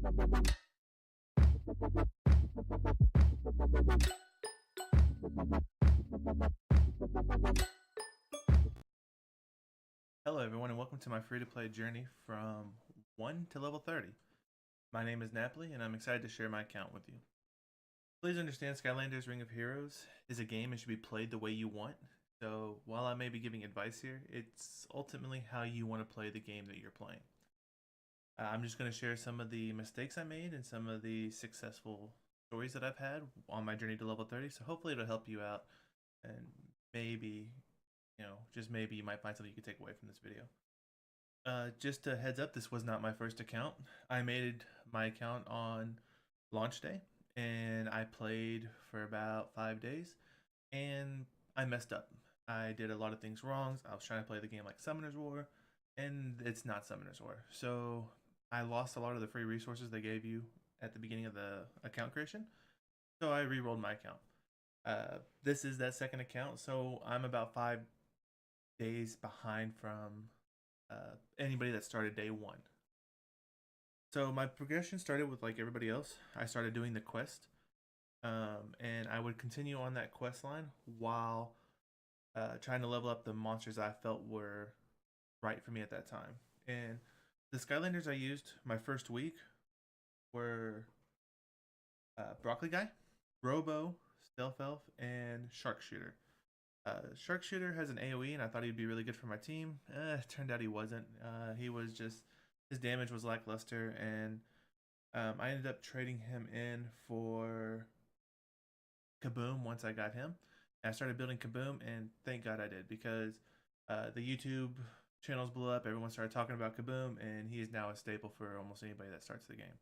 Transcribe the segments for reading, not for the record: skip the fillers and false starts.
Hello everyone and welcome to my free-to-play journey from 1 to level 30. My name is Napoli and I'm excited to share my account with you. Please understand Skylanders Ring of Heroes is a game and should be played the way you want. So while I may be giving advice here, it's ultimately how you want to play the game that you're playing. I'm just going to share some of the mistakes I made and some of the successful stories that I've had on my journey to level 30. So hopefully it'll help you out and maybe, just maybe you might find something you can take away from this video. Just a heads up, this was not my first account. I made my account on launch day and I played for about 5 days and I messed up. I did a lot of things wrong. I was trying to play the game like Summoner's War and it's not Summoner's War. So I lost a lot of the free resources they gave you at the beginning of the account creation. So I re-rolled my account. This is that second account, so I'm about 5 days behind from anybody that started day 1. So my progression started with like everybody else. I started doing the quest, and I would continue on that quest line while trying to level up the monsters I felt were right for me at that time. And the Skylanders I used my first week were Broccoli Guy, Robo, Stealth Elf, and Sharpshooter. Sharpshooter has an AoE, and I thought he'd be really good for my team. Turned out he wasn't. He was just, his damage was lackluster, and I ended up trading him in for Kaboom once I got him. And I started building Kaboom, and thank God I did, because the YouTube channels blew up. Everyone started talking about Kaboom, and he is now a staple for almost anybody that starts the game.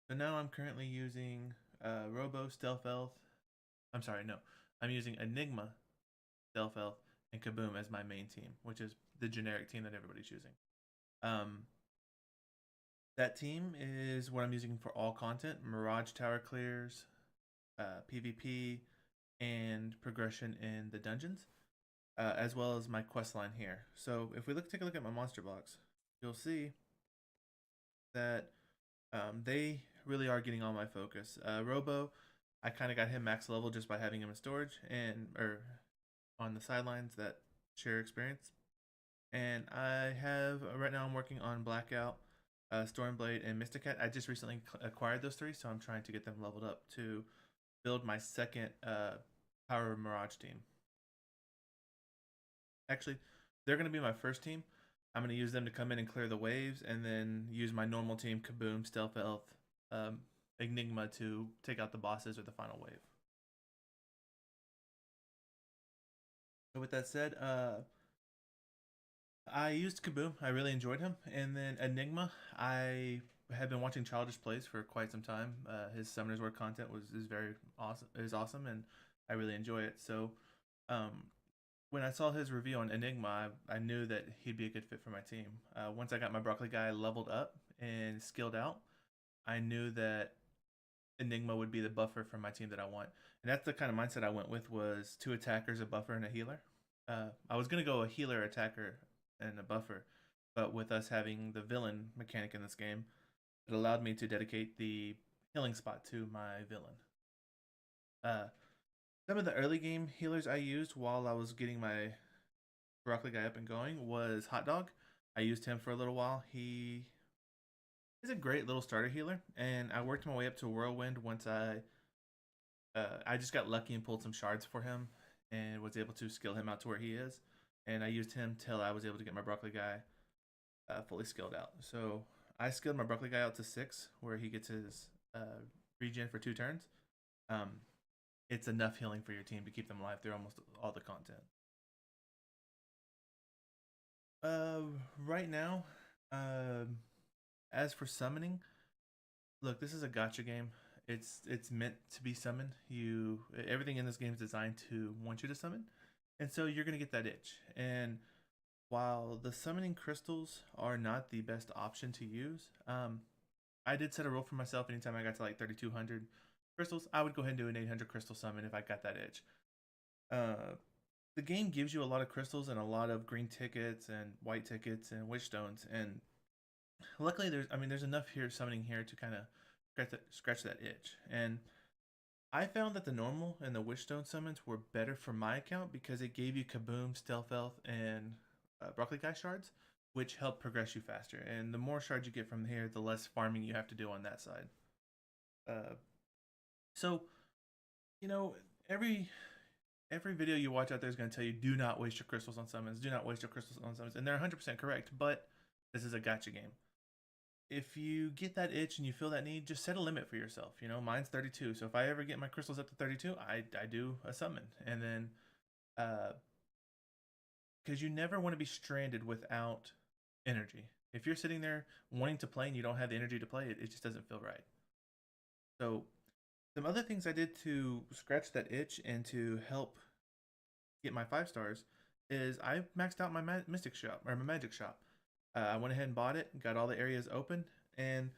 So now I'm currently using Robo, Stealth Elf. I'm sorry, no. I'm using Enigma, Stealth Elf, and Kaboom as my main team, which is the generic team that everybody's using. That team is what I'm using for all content: Mirage Tower clears, PvP, and progression in the dungeons, as well as my quest line here. So if we take a look at my monster box, you'll see that they really are getting all my focus. Robo, I kind of got him max level just by having him in storage or on the sidelines that share experience. And I have, right now I'm working on Blackout, Stormblade, and Mysticat. I just recently acquired those 3, so I'm trying to get them leveled up to build my second Power Mirage team. Actually, they're going to be my first team. I'm going to use them to come in and clear the waves, and then use my normal team, Kaboom, Stealth Elf, Enigma, to take out the bosses or the final wave. So with that said, I used Kaboom. I really enjoyed him. And then Enigma, I have been watching Childish Plays for quite some time. His Summoner's War content is very awesome. Is awesome, and I really enjoy it. So when I saw his review on Enigma, I knew that he'd be a good fit for my team. Once I got my Broccoli Guy leveled up and skilled out, I knew that Enigma would be the buffer for my team that I want. And that's the kind of mindset I went with, was 2 attackers, a buffer, and a healer. I was going to go a healer, attacker, and a buffer, but with us having the villain mechanic in this game, it allowed me to dedicate the healing spot to my villain. Some of the early game healers I used while I was getting my Broccoli Guy up and going was Hot Dog. I used him for a little while. He is a great little starter healer, and I worked my way up to Whirlwind once I just got lucky and pulled some shards for him and was able to skill him out to where he is. And I used him till I was able to get my Broccoli Guy fully skilled out. So I skilled my Broccoli Guy out to 6, where he gets his regen for 2 turns. It's enough healing for your team to keep them alive through almost all the content. Right now, as for summoning, look, this is a gacha game. It's meant to be summoned. Everything in this game is designed to want you to summon, and so you're gonna get that itch. And while the summoning crystals are not the best option to use, I did set a rule for myself. Anytime I got to like 3,200 crystals, I would go ahead and do an 800 crystal summon if I got that itch. The game gives you a lot of crystals and a lot of green tickets and white tickets and witch stones, and luckily there's enough here summoning here to kind of scratch that itch. And I found that the normal and the Wishstone summons were better for my account because it gave you Kaboom, Stealth Elf, and Broccoli Guy shards, which help progress you faster. And the more shards you get from here, the less farming you have to do on that side. Uh, so, you know, every video you watch out there is going to tell you, do not waste your crystals on summons, do not waste your crystals on summons, and they're 100% correct, but this is a gacha game. If you get that itch and you feel that need, just set a limit for yourself. You know, mine's 32, so if I ever get my crystals up to 32, I do a summon. And then, because you never want to be stranded without energy. If you're sitting there wanting to play and you don't have the energy to play, it just doesn't feel right. So some other things I did to scratch that itch and to help get my 5 stars is I maxed out my mystic shop, or my magic shop. I went ahead and bought it, got all the areas open, and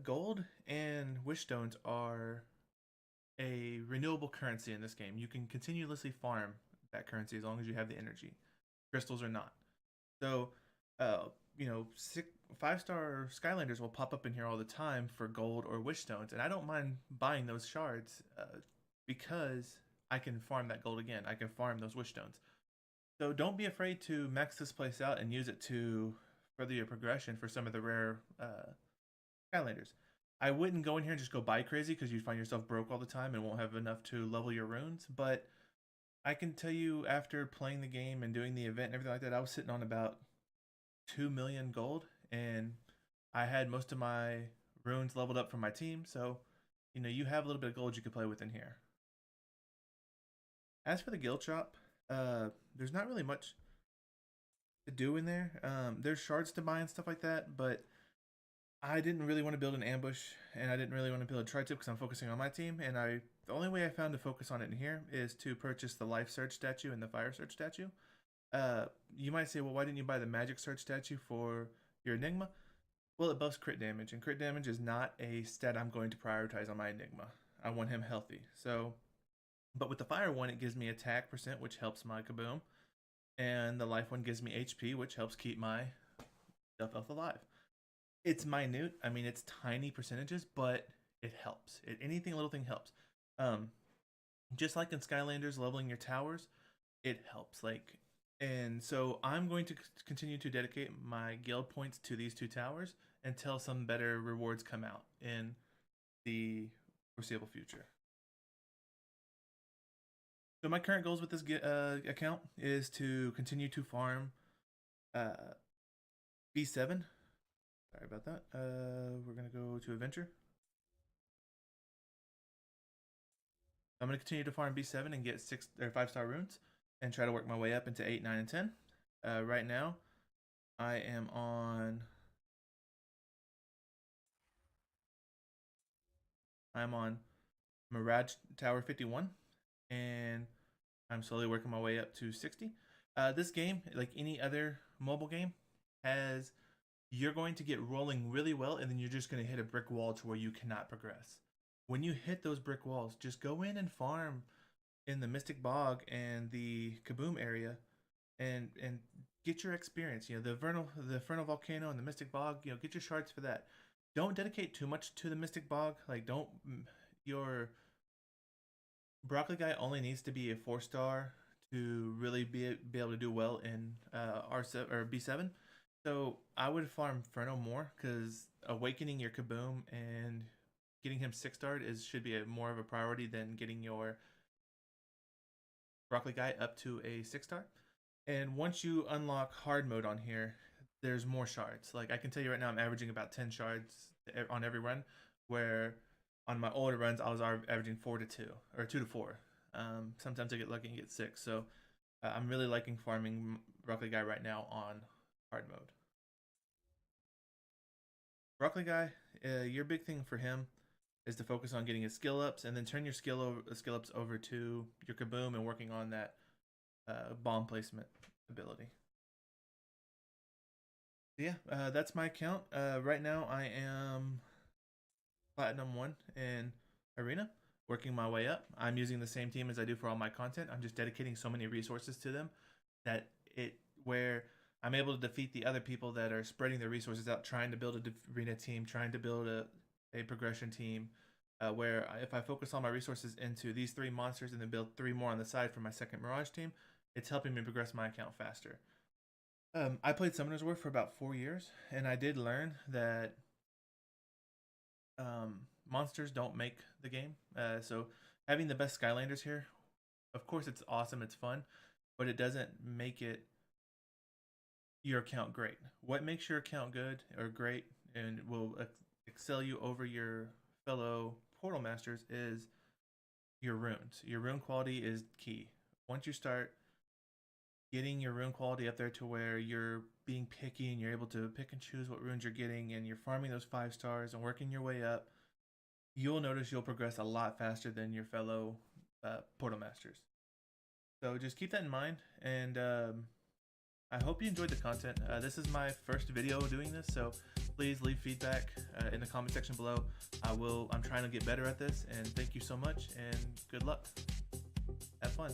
gold and wish stones are a renewable currency in this game. You can continuously farm that currency as long as you have the energy. Crystals are not. So, you know, 5-star Skylanders will pop up in here all the time for gold or wish stones, and I don't mind buying those shards because I can farm that gold again. I can farm those wish stones. So don't be afraid to max this place out and use it to further your progression for some of the rare Skylanders. I wouldn't go in here and just go buy crazy because you'd find yourself broke all the time and won't have enough to level your runes. But I can tell you, after playing the game and doing the event and everything like that, I was sitting on about 2 million gold, and I had most of my runes leveled up from my team. So, you know, you have a little bit of gold you could play with in here. As for the guild shop, there's not really much to do in there. There's shards to buy and stuff like that, but I didn't really want to build an ambush, and I didn't really want to build a tri-tip because I'm focusing on my team. And the only way I found to focus on it in here is to purchase the life surge statue and the fire surge statue. You might say, well, why didn't you buy the magic surge statue for your Enigma? Well, it buffs crit damage, and crit damage is not a stat I'm going to prioritize on my Enigma. I want him healthy. So, but with the fire one, it gives me attack %, which helps my Kaboom. And the life one gives me HP, which helps keep my Stealth Elf alive. It's minute. I mean, it's tiny percentages, but it helps. Anything, little thing helps. Just like in Skylanders, leveling your towers, it helps. And so I'm going to continue to dedicate my guild points to these 2 towers until some better rewards come out in the foreseeable future. So my current goals with this account is to continue to farm B7. Sorry about that. We're going to go to Adventure. I'm going to continue to farm B7 and get 6 or 5-star runes and try to work my way up into 8, 9, and 10. Right now, I am on Mirage Tower 51, and I'm slowly working my way up to 60. This game, like any other mobile game, you're going to get rolling really well, and then you're just going to hit a brick wall to where you cannot progress. When you hit those brick walls, just go in and farm in the Mystic Bog and the Kaboom area, and get your experience. You know, the Infernal Volcano and the Mystic Bog. You know, get your shards for that. Don't dedicate too much to the Mystic Bog. Like, your Broccoli Guy only needs to be a 4-star to really be able to do well in R7 or B7. So I would farm Inferno more, because awakening your Kaboom and getting him 6-starred should be more of a priority than getting your Broccoli Guy up to a 6-star. And once you unlock hard mode on here, there's more shards. Like, I can tell you right now, I'm averaging about 10 shards on every run, where on my older runs I was averaging 4 to 2 or 2 to 4. Sometimes I get lucky and get 6. So I'm really liking farming Broccoli Guy right now on hard mode. Broccoli Guy, your big thing for him is to focus on getting his skill ups, and then turn your skill ups over to your Kaboom and working on that bomb placement ability. So yeah, that's my account. Right now I am Platinum 1 in Arena, working my way up. I'm using the same team as I do for all my content. I'm just dedicating so many resources to them that where I'm able to defeat the other people that are spreading their resources out, trying to build a arena team, trying to build a progression team. Where if I focus all my resources into these 3 monsters and then build 3 more on the side for my second Mirage team, it's helping me progress my account faster. I played Summoner's War for about 4 years, and I did learn that monsters don't make the game. So having the best Skylanders here, of course it's awesome, it's fun, but it doesn't make it your account great. What makes your account good or great and will excel you over your fellow Portal Masters is your runes. Your rune quality is key. Once you start getting your rune quality up there to where you're being picky and you're able to pick and choose what runes you're getting and you're farming those 5 stars and working your way up, you'll notice you'll progress a lot faster than your fellow Portal Masters. So just keep that in mind, and I hope you enjoyed the content. This is my first video doing this, so please leave feedback in the comment section below. I'm trying to get better at this, and thank you so much, and good luck. Have fun.